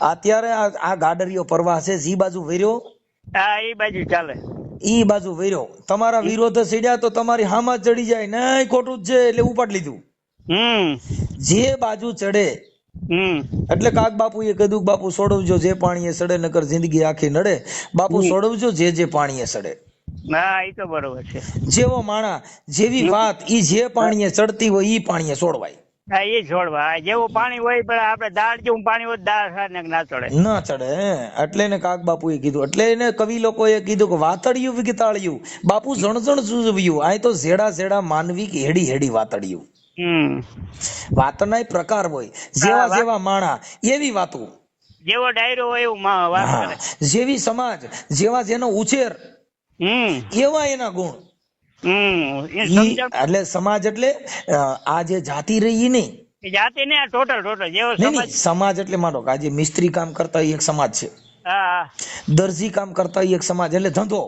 અત્યારે આ ગાડરિયો પ્રવાહ છે, જી બાજુ વેર્યો એ બાજુ ચાલે, ઈ બાજુ વેર્યો. તમારા વિરોધ સીડ્યા તો તમારી હામાં ચડી જાય, નહીં ખોટું જ છે એટલે ઉપાડ લીધું. જે બાજુ ચડે એટલે કાક બાપુ એ કીધું બાપુ સોડવજો જે પાણી એ સડે, નકર જિંદગી આખી નડે. બાપુ સોડવજો જે પાણી એ સડે. હા એ તો બરોબર છે. જેવો માણા જેવી વાત, ઈ જે પાણી એ ચડતી હોય ઈ પાણી એ સોડવાય. એ છોડવા જેવું પાણી હોય, પણ આપડે દાળ જેવું પાણી હોય દાળ ના ચડે. એટલે એને કાક બાપુ એ કીધું. એટલે એને કવિ લોકો એ કીધું કે વાતળિયું વિગતાળિયું બાપુ જણજણ સૂઝવ્યું. આ તો ઝેડા ઝેડા માનવી કે હેડી હેડી વાતળિયું. વાતના પ્રકાર હોય, જેવા જેવા માણા એવી વાતો, જેવો ડાયરો હોય એવું વાત કરે. જેવી સમાજ, જેવા જેનો ઉછેર એવા એના ગુણ. એટલે સમાજ એટલે આ જે જાતિ રહી નહીં, જાતિ ને ટોટલ જેવો સમાજ એટલે માનો કે આજે મિસ્ત્રી કામ કરતા એક સમાજ છે, દરજી કામ કરતા એક સમાજ એટલે ધંધો.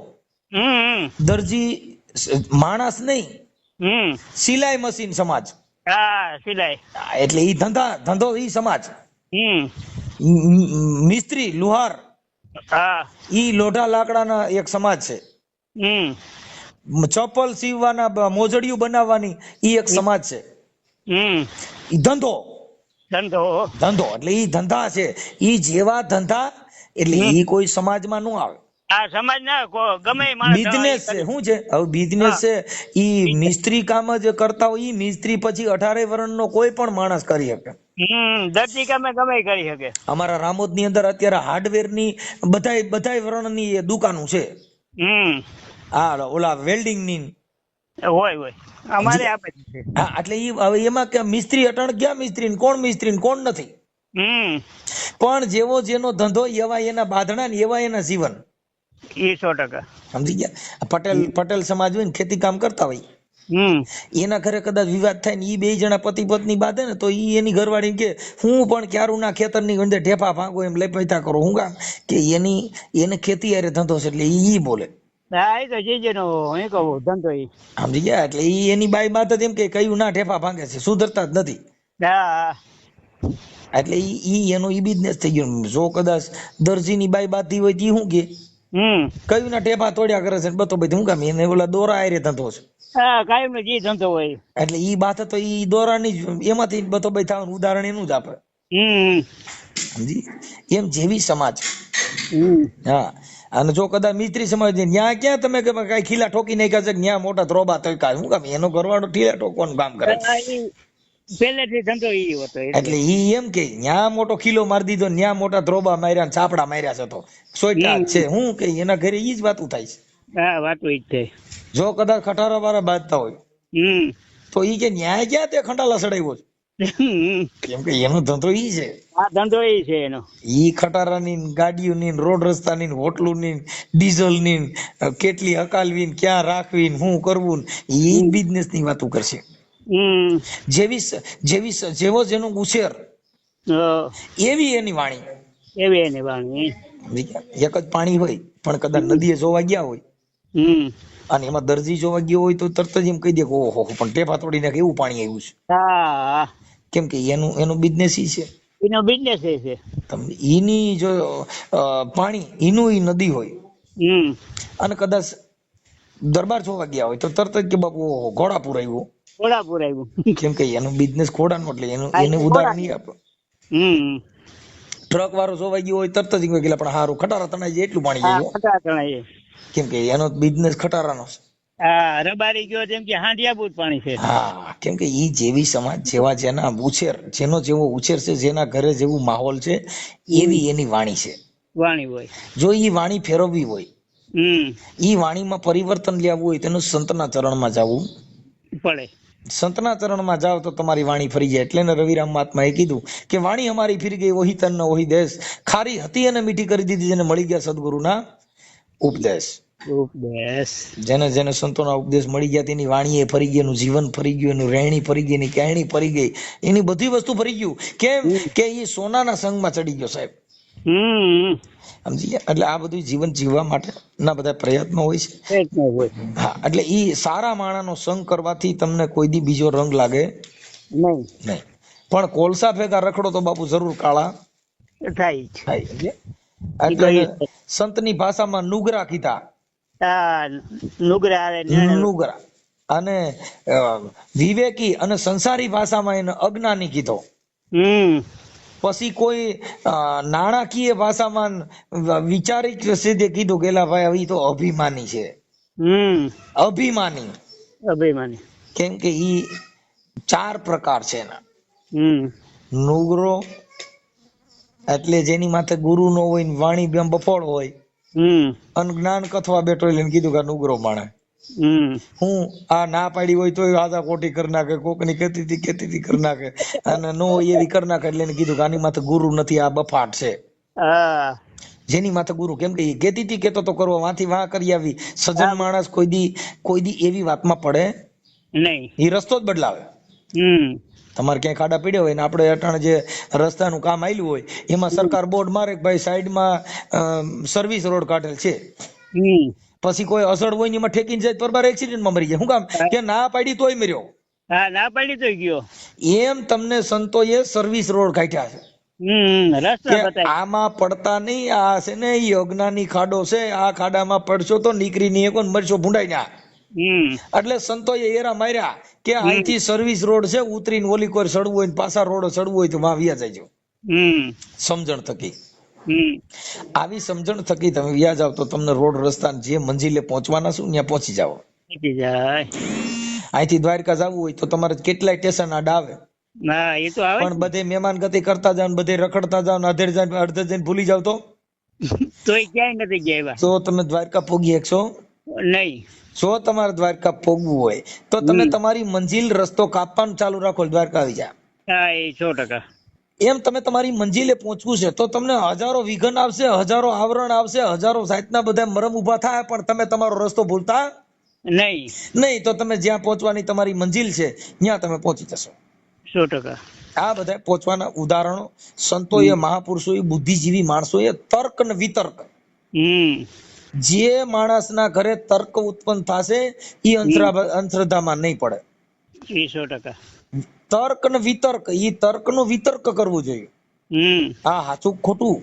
દરજી માણસ નહીં, સિલાઈ મશીન સમાજ. હા, સિલાઈ. એટલે ઈ ધંધો ઈ સમાજ. મિસ્ત્રી લુહાર, ઈ લોઢા લાકડાના એક સમાજ છે. ચપ્પલ સીવવાના, મોજડીયું બનાવવાની ઈ એક સમાજ છે. ઈ ધંધો એટલે ઈ ધંધા છે. ઈ જેવા ધંધા એટલે ઈ કોઈ સમાજમાં ન આવે. સમાજ ના ગમે બિઝનેસ છે. શું છે હવે બિઝનેસ છે? ઈ મિસ્ત્રી કામ જ કરતા હોય. ઈ મિસ્ત્રી પછી 18 વર્ષનો કોઈ પણ માણસ કરી શકે. દરજી કામે ગમે કરી શકે. અમારા રામોદ ની અંદર અત્યારે હાર્ડવેર ની બધાય વર્ણની દુકાનો છે. ઓલા વેલ્ડિંગ ની હોય અમારે આપે છે. હા, એટલે ઈ હવે એમાં કે મિસ્ત્રી અટણ ગયા, મિસ્ત્રી કોણ નથી. પણ જેવો જેનો ધંધો એવા એના બાંધણા ને એવા એના જીવન. 100%. સમજી ગયા? પટેલ સમાજ હોય ને ખેતી કામ કરતા હોય, એના ઘરે કદાચ વિવાદ થાય ને ઈ 2 જણા પતિ પત્ની બાંધે ને તો ઈ એની ઘરવાળી કે હું પણ ક્યારું ના ખેતર ની અંદર ઢેફા ભાંગો એમ લેપૈતા કરો. હું કામ કે એને ખેતી હારે ધંધો છે એટલે ઈ બોલે. સમજી ગયા? એટલે ઈ એની બાઈ બાત જ એમ કે કયું ના ઢેફા ભાંગે છે, સુધરતા જ નથી. એટલે ઈ એનો ઈ બિઝનેસ થઈ ગયો. જો કદાચ દરજી ની બાઈ બાતી હોય તી શું કે કયું ના ઢેફા તોડ્યા કરે છે બતો બધી. હું કામ એને ઓલા દોરા હારે ધંધો છે. એટલે ઈ બાત તો ઈ દોરાની એમાંથી બતો બઈ થવાનું ઉદાહરણ એનું જ આપે. સમજી? એમ જેવી સમાજ. હા, અને જો કદાચ મિસ્ત્રી સમાજ ન્યા ક્યાં તમે કઈ ખીલા ઠોકી નાખ્યા છે, ન્યા મોટા ધ્રોબા તોય શું કામ એનો ઘરવાળો ઠીલા ઠોકવાનું કામ કરે. પહેલેથી ધંધો ઈ હતો. એટલે ઈ એમ કે ન્યા મોટો ખીલો મારી દીધો, ન્યા મોટા ધ્રોબા માર્યા, છાપડા માર્યા છે તો સોઈટા છે. હું કે એના ઘરે ઈ જ વાતું થાય છે. હા, વાતું ઈ જ છે. જો કદાચ ખટારા વાળા બાંધતા હોય તો ઈ કે ન્યાય ક્યાં તે ખંડાલા સડાવ્યો છે. કેમ કે એનો ધંધો ઈ છે. ધંધો ઈ છે એનો. ઈ ખટારાની ગાડીઓની રોડ રસ્તાની હોટલોની ડીઝલની કેટલી હકાલવી ક્યાં રાખવી શું કરવું ઈ બિઝનેસ ની વાતો કરશે. જેવો જેનો ઉછેર એવી એની વાણી. એક જ પાણી હોય પણ કદાચ નદીએ જોવા ગયા હોય અને એમાં દરજી જોવા ગયો હોય તો તરત જ એમ કહી દે કે ઓહો પણ ટેપા તોડી નાખે એવું પાણી આવ્યું છે. કેમ કે એનું બિઝનેસ ઈ છે. એનો બિઝનેસ છે. તમને ઈની જો પાણી ઈનું ઈ નદી હોય અને કદાચ દરબાર જોવા ગયા હોય તો તરત જ કે બાપુ ઓહો ઘોડાપુર આવ્યું. કેમ કે એનો બિઝનેસ ઘોડાનો એટલે એને ઉદાહરણ નહીં આપે. ટ્રક વાળો જોવા ગયો હોય તરત જ કે પણ હારું ખટારા તણાઈ જાય એટલું પાણી જાય. કેમ કે એનો બિઝનેસ ખટારાનો છે. રબારી ગયો જેમ કે હાંડિયાબૂત પાણી છે. હા, કેમ કે ઈ જેવી સમાજ જેવા જેના ઉછેર જેનો જેવો ઉછેર છે, જેના ઘરે જેવું માહોલ છે એવી એની વાણી છે. વાણી હોય. જો ઈ વાણી ફેરવવી હોય, ઈ વાણીમાં પરિવર્તન લાવવું હોય તેનું સંતના ચરણમાં જવું પડે. સંતના ચરણમાં જાવ તો તમારી વાણી ફરી જાય. એટલે રવિરામ મહાત્માએ કીધું કે વાણી અમારી ફરી ગઈ ઓહી તન ઓહી દેશ, ખારી હતી અને મીઠી કરી દીધી જેને મળી ગયા સદગુરુના ઉપદેશ. જેને જેને સંતોના ઉપદેશ મળી ગયા તેની વાણી એ ફરી ગઈ, એનું જીવન ફરી ગયું, એનું રહેણી ફરી ગઈ, એની કહેણી ફરી ગઈ, એની બધી વસ્તુ ફરી ગયું. કેમ કે એ સોનાના સંગમાં ચડી ગયો સાહેબ. સમજી ગયા? એટલે આ બધું જીવન જીવવા માટે ના બધા પ્રયત્નો હોય છે. હા, એટલે ઈ સારા માણાનો સંગ કરવાથી તમને કોઈ દી બીજો રંગ લાગે નહીં. પણ કોલસા ભેગા રખડો તો બાપુ જરૂર કાળા થાય. એટલે સંતની ભાષામાં નુગરા કીધા. નુગરા અને વિવેકી અને સંસારી ભાષામાં એને અજ્ઞાની કીધો. પછી કોઈ નાણાકીય ભાષામાં વિચારિક સીધે કીધું કે ભાઈ હવે તો અભિમાની છે. અભિમાની કેમ કે ઈ 4 પ્રકાર છે એના. નુગરો એટલે જેની માથે ગુરુ નો હોય ને વાણી બેમ બફોડ હોય અને જ્ઞાન કથવા બેઠો એટલે કીધું કે નુગરો માણે. હું આ ના પાડી હોય તો આધા કોટી કરી નાખે, કોકની કેતી કરી નાખે અને નો એવી કરી નાખે એટલે કીધું કે આની માથે ગુરુ નથી, આ બફાટ છે. જેની માથે ગુરુ, કેમ કે એ કેતી કેતો તો કરવા વાંથી વાં કરી આવી. સજ્જન માણસ કોઈ દી એવી વાતમાં પડે નહીં, એ રસ્તો જ બદલાવે. તમારે ક્યાંય ખાડા પીડ્યા હોય ને આપણે અટાણે જે રસ્તાનું કામ આવેલું હોય એમાં સરકાર બોર્ડ મારે કે ભાઈ સાઈડમાં સર્વિસ રોડ કાઢેલ છે પછી કોઈ અસડ હોય ને એમાં ઠેકીને જાય પરબાર એક્સિડન્ટમાં મરી જાય. શું કામ? કે ના પાડી તોય મર્યો. હા, ના પાડી તો ગયો. એમ તમને સંતોએ સર્વિસ રોડ કાઢ્યા છે રસ્તા કે બતાય. આમાં પડતા નહીં. આ છે ને ઈ અજ્ઞાની ખાડો છે, આ ખાડામાં પડશો તો નીકળી નહીં શકો ને મરશો ભૂંડાઈ ના. એટલે સંતોએ એરા માર્યા કે અહીંથી સર્વિસ રોડ છે, ઉતરીને ઓલી કોઈ ચડવું હોય ને પાછા રોડ ચડવું હોય તો વાં વ્યા જાય. સમજણ થકી, આવી સમજણ થકી તમે વ્યા જાવ તો તમને રોડ રસ્તા જે મંજિલે પહોંચવાના છું ત્યાં પહોંચી જાવ. અહીંથી દ્વારકા જવું હોય તો તમારે કેટલાય સ્ટેશન આડા આવે, પણ બધે મહેમાન ગતિ કરતા જાવ, બધે રખડતા જાવ ને અડધે જઈને ભૂલી જાવ તો ક્યાંય નથી ગયા. તો તમે દ્વારકા પોગી શકશો નહીં. જો તમારે દ્વારકા પોગવું હોય તો તમે તમારી મંજિલ રસ્તો કાપવાનું ચાલુ રાખો, દ્વારકા આવી જા. 100%. એમ તમે તમારી મંજિલે પહોંચવું છે તો તમને હજારો વિઘન આવશે, હજારો આવરણ આવશે, હજારો જાતના બધા મરમ ઉભા થાય, પણ તમે તમારો રસ્તો ભૂલતા નહીં. તો તમે જ્યાં પહોંચવાની તમારી મંજિલ છે ત્યાં તમે પહોંચી જશો. 100%. આ બધા પહોંચવાના ઉદાહરણો સંતોએ, મહાપુરુષોએ, બુદ્ધિજીવી માણસોએ તર્ક ને વિતર્ક, જે માણસના ઘરે તર્ક ઉત્પન્ન થશે એ અંધશ્રદ્ધામાં નહીં પડે. 100%. તર્ક ને વિતર્ક, ઈ તર્ક નું વિતર્ક કરવું જોઈએ. હા, સાચું ખોટું.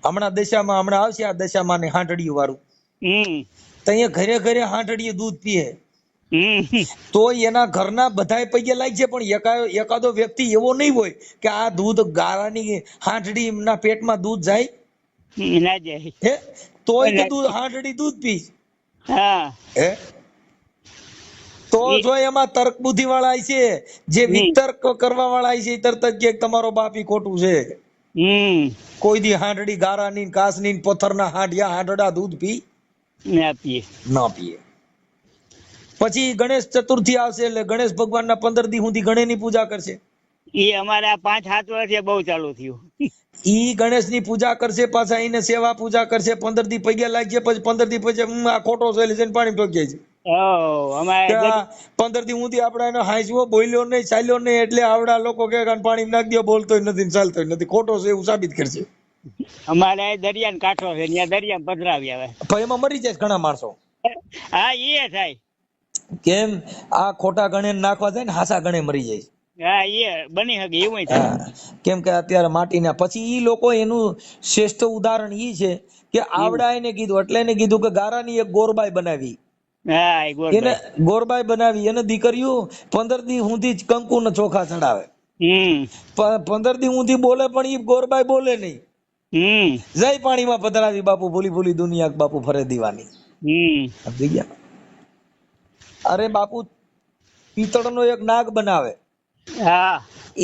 હમણાં દશામાં આવશે આ દશામાં ને હાંટડિયું વાળું, તો અહીંયા ઘરે ઘરે હાંટડિયું દૂધ પીએ તો એના ઘરના બધાય પૈયે લાગી છે, પણ એકાદો વ્યક્તિ એવો નહીં હોય કે આ દૂધ ગાળાની હાંટડી ના પેટમાં દૂધ જાય તોય દૂધ હાંટડી દૂધ પી. તો જો એમાં તર્ક બુદ્ધિ વાળા છે, જે વિતર્ક કરવા વાળા છે, તરત જ તમારો બાપી ખોટું છે. કોઈ દી હાંડડી ગારાની, કાસની, પથ્થરના હાંડિયા હાંડડા દૂધ પી ના પીએ. પછી ગણેશ ચતુર્થી આવશે એટલે ગણેશ ભગવાનના 15 દી સુધી ગણેશની પૂજા કરશે. એ અમારા 5-7 વર્ષે બહુ ચાલુ થયું. ઈ ગણેશની પૂજા કરશે, પાછા એને સેવા પૂજા કરશે, 15 દી પૈયા લાગશે, પછી 15 દી પછી આ ખોટો છે એટલે પાણી ઠોકી જાય છે. 15 દી સુધી આપડે એને હાંસવો, બોલ્યો નહીં, ચાલ્યો નહીં, એટલે આવડા લોકો કે પાણી નાખી દો, બોલતોય નથી, ચાલતોય નથી, ખોટો છે એવું સાબિત કરશે. અમારે દરિયા કાંઠો છે, ત્યાં દરિયા પધરાવી આવે, એમાં મરી જાય ઘણા માણસો. હા, એ થાય. કેમ? આ ખોટા ગણે નાખવા જાય ને હાસા ગણે મરી જાય. હા, એ બની શકે એવું થાય. કેમ કે અત્યારે માટીના પછી ઈ લોકો, એનું શ્રેષ્ઠ ઉદાહરણ ઈ છે કે આવડા એને કીધું, એટલે એને કીધું કે ગારાની એક ગોરબાઈ બનાવી. એને ગોરબાઈ બનાવી, એને દીકરીઓ 15 દી સુધી જ કંકુ ને ચોખા ચડાવે, 15 દી સુધી બોલે, પણ ઈ ગોરબાઈ બોલે નહીં. જય પાણીમાં પધરાવી બાપુ, ભૂલી ભૂલી દુનિયા બાપુ ફરે દીવાની. અરે બાપુ પિત્તળ નો એક નાગ બનાવે,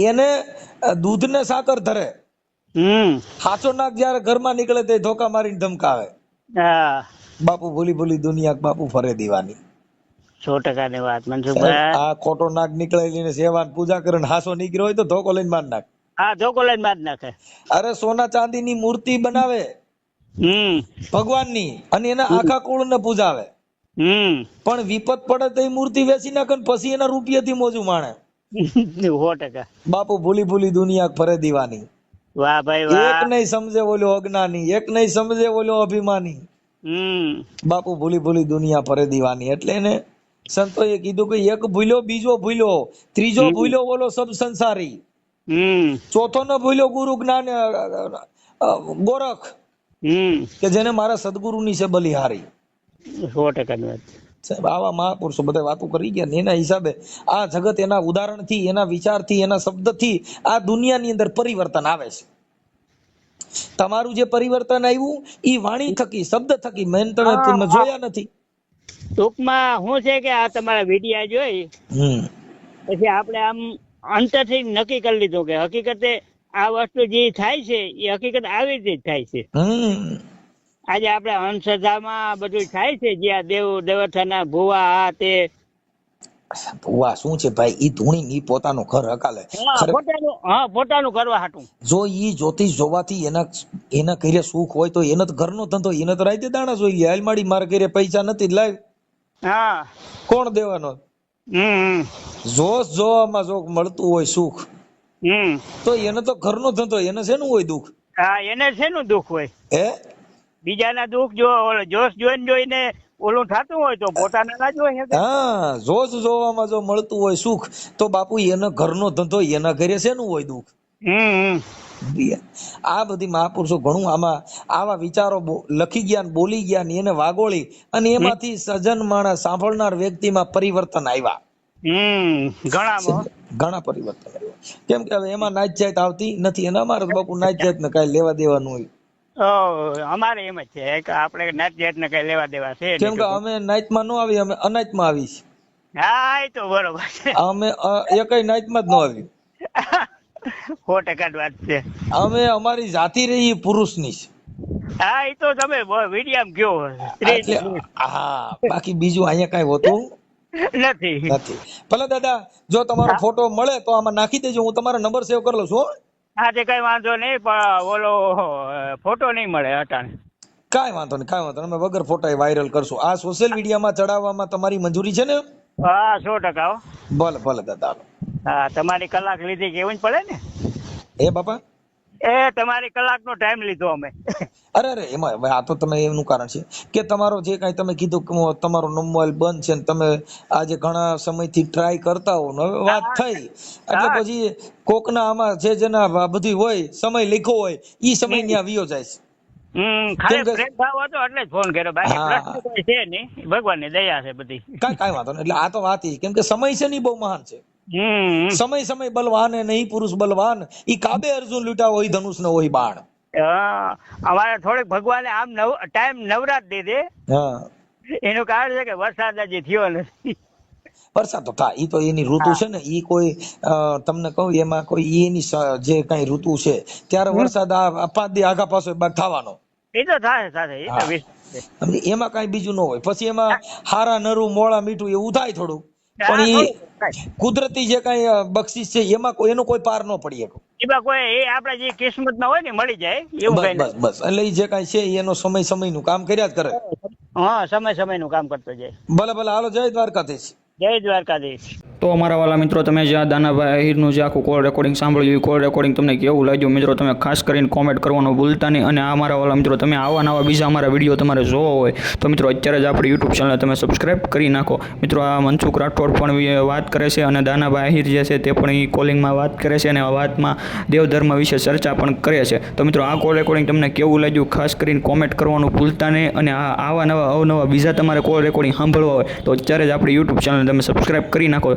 એને દૂધ ને સાકર ધરે. સાચો નાગ જયારે ઘરમાં નીકળે તે ધોકા મારીને ધમકાવે. બાપુ ભૂલી ભૂલી દુનિયા બાપુ ફરે દીવાની. 100% ની વાત મનસુખભાઈ. આ ખોટો નાગ નીકળે સેવા પૂજા કરે, હાસો નીકળ્યો હોય તો ધોકો લઈને માર નાખ. ધોકો લઈને માર નાખે. અરે સોના ચાંદી ની મૂર્તિ બનાવે ભગવાનની, અને એના આખા કુળ ને પૂજાવે, પણ વિપત પડે તો એ મૂર્તિ વેચી નાખે, પછી એના રૂપિયાથી મોજું માણે. 100%. બાપુ ભૂલી ભૂલી દુનિયા ફરે દીવાની. વાહ ભાઈ વાહ. એક નહીં સમજે બોલ્યો અજ્ઞાની, એક નહીં સમજે બોલ્યો અભિમાની. બાપુ ભૂલી ભૂલી દુનિયા ફરે દીવાની. એટલે એને સંતોએ કીધું કે એક ભૂલ્યો, બીજો ભૂલ્યો, ત્રીજો ભૂલ્યો બોલો સબ સંસારી, ચોથો ન ભૂલ્યો ગુરુ જ્ઞાન ગોરખ, કે જેને મારા સદગુરુની છે બલિહારી. 100% ની વાત. આવા મહાપુરુષો બધા વાતો કરી ગયા ને એના હિસાબે આ જગત એના ઉદાહરણથી, એના વિચારથી, એના શબ્દથી આ દુનિયાની અંદર પરિવર્તન આવે છે. તમારું જે પરિવર્તન આવ્યું ઈ વાણી થકી, શબ્દ થકી, મેં તમે જોયા નથી. ટૂંકમાં શું છે કે આ તમારા વિડિયા જોઈ પછી આપણે આમ અંતરથી નક્કી કરી લીધું કે હકીકતે આ વસ્તુ જે થાય છે એ હકીકત આવી રીતે જ થાય છે. આજે આપણે અંધશ્રદ્ધામાં બધું થાય છે, જ્યાં દેવથાના ભુવા આ તે. ભુવા શું છે ભાઈ? ઈ ધૂણી ઈ પોતાનું ઘર હકાલે, પોતાનું કરવા હાટું. જો ઈ જ્યોતિષ જોવાથી એના ઘરે સુખ હોય તો એને તો ઘરનો ધંધો, એને તો રાતે દાણા જોઈ લે. હાલમાડી મારા ઘરે પૈસા નથી લાવ, કોણ દેવાનો? જોશ જોવામાં જો મળતું હોય સુખ તો એને તો ઘરનો ધંધો, એને શેનું હોય દુઃખ? એને શેનું દુઃખ હોય? બીજાના દુઃખ જો જોશ જોઈને ઓલું થતું હોય તો પોતાના ના જોઈ શકે. હા, જોશ જોવામાં જો મળતું હોય સુખ તો બાપુ એનો ઘરનો ધંધો એના ઘરે શેનું હોય દુઃખ. આ બધી મહાપુરુષો ઘણું આમાં આવા વિચારો લખી ગયા ને બોલી ગયા ને એને વાગોળી અને એમાંથી સજ્જન માણસ સાંભળનાર વ્યક્તિમાં પરિવર્તન આવ્યા. ઘણા પરિવર્તન આવ્યા. કેમ કે હવે એમાં નાચ જાત આવતી નથી અને અમારે બાપુ નાચ જાત ને કઈ લેવા દેવાનું હોય. અમારે એમ જ છે કે આપણે નાચ જાત ને કઈ લેવા દેવા છે. કેમ કે અમે નાચમાં ન આવી, અમે અનાચમાં આવી છે. હા એ તો બરોબર છે. અમે એકય નાચમાં જ ન આવી. 100% વાત છે. અમે અમારી જાતિ રહી પુરુષની છે. હા એ તો તમે વિડીયામ કયો. હા, બાકી બીજું અહીંયા કઈ હોતું નથી. ભલે દાદા જો તમારો ફોટો મળે તો આમાં નાખી દેજો, હું તમારો નંબર સેવ કરી લઉં છું. હા તે કઈ વાંધો નહીં, પણ ઓલો ફોટો નહીં મળે અટાણે. કાંઈ વાંધો નહીં. અમે વગર ફોટા વાયરલ કરશું. આ સોશિયલ મીડિયામાં ચડાવવામાં તમારી મંજૂરી છે ને? હા 100%. ભલે દાદા. હા, તમારી કલાક લીધી કેવું જ પડે ને. એ બાપા તમારી કલાકનો ટાઈમ લીધો અમે. અરે એમાં આ તો તમે એનું કારણ છે કે તમારો જે કાંઈ તમે કીધું કે તમારો મોબાઈલ બંધ છે ને તમે આજે ઘણા સમયથી ટ્રાય કરતા હો ને વાત થઈ એટલે પછી કોકના આમાં જે જેના બધી હોય સમય લખ્યો હોય ઈ સમય ત્યાં વિયો જાય છે. એટલે જ ફોન કર્યો, બાકી છે નહીં, ભગવાનની દયા છે બધી. કાંઈ વાંધો નહીં. એટલે આ તો વાત કેમ કે સમય છે ને બહુ મહાન છે. સમય બલવાન હે નહીં પુરુષ બલવાન. ઈ કાબે અર્જુન લૂટા હોય ધનુષ ને હોય બાણ. અમારે થોડીક ભગવાને આમ ટાઈમ નવરાત દીધી. એનું કારણ છે કે વરસાદ હજી થયો નથી. વરસાદ તો થાય, ઈ તો એની ઋતુ છે ને. ઈ કોઈ તમને કહું એમાં કોઈ એની જે કઈ ઋતુ છે ત્યારે વરસાદ આ 5 દી આગા પાછો બાદ થવાનો. એ તો થાય સાથે એમાં કઈ બીજું ન હોય. પછી એમાં હારા નરું મોળા મીઠું એવું થાય થોડું, પણ ઈ કુદરતી જે કઈ બક્ષિસ છે એમાં એનો કોઈ પાર ન પડી શકે. એમાં કોઈ એ આપણે જે કિસ્મતમાં હોય ને મળી જાય એવું કઈ. બસ એટલે જે કઈ છે એનો સમયનું કામ કર્યા જ કરે. હા, સમયનું કામ કરતો જાય. ભલે હાલો. જય દ્વારકાધીશ. જય દ્વારકાધીશ. તો અમારા વાલા મિત્રો, તમે જે આ દાનાભાઈ આહિરનું જે આખું કોલ રેકોર્ડિંગ સાંભળ્યું, કોલ રેકોર્ડિંગ તમને કેવું લાગ્યું મિત્રો તમે ખાસ કરીને કોમેન્ટ કરવાનું ભૂલતા નહીં. અને આ મારા વાલા મિત્રો, તમે આવા નવા બીજા અમારા વિડીયો તમારે જોવો હોય તો મિત્રો અત્યારે જ આપણી યુટ્યુબ ચેનલ તમે સબસ્ક્રાઈબ કરી નાખો. મિત્રો આ મનસુખ રાઠોડ પણ વાત કરે છે અને દાનાભાઈ આહિર જે છે તે પણ એ કોલિંગમાં વાત કરે છે અને આ વાતમાં દેવધર્મ વિશે ચર્ચા પણ કરે છે. તો મિત્રો આ કોલ રેકોર્ડિંગ તમને કેવું લાગ્યું ખાસ કરીને કોમેન્ટ કરવાનું ભૂલતા નહીં. અને આવા નવા અવનવા બીજા તમારે કોલ રેકોર્ડિંગ સાંભળવા હોય તો અત્યારે જ આપણી યુટ્યુબ ચેનલ તમે સબસ્ક્રાઈબ કરી નાખો.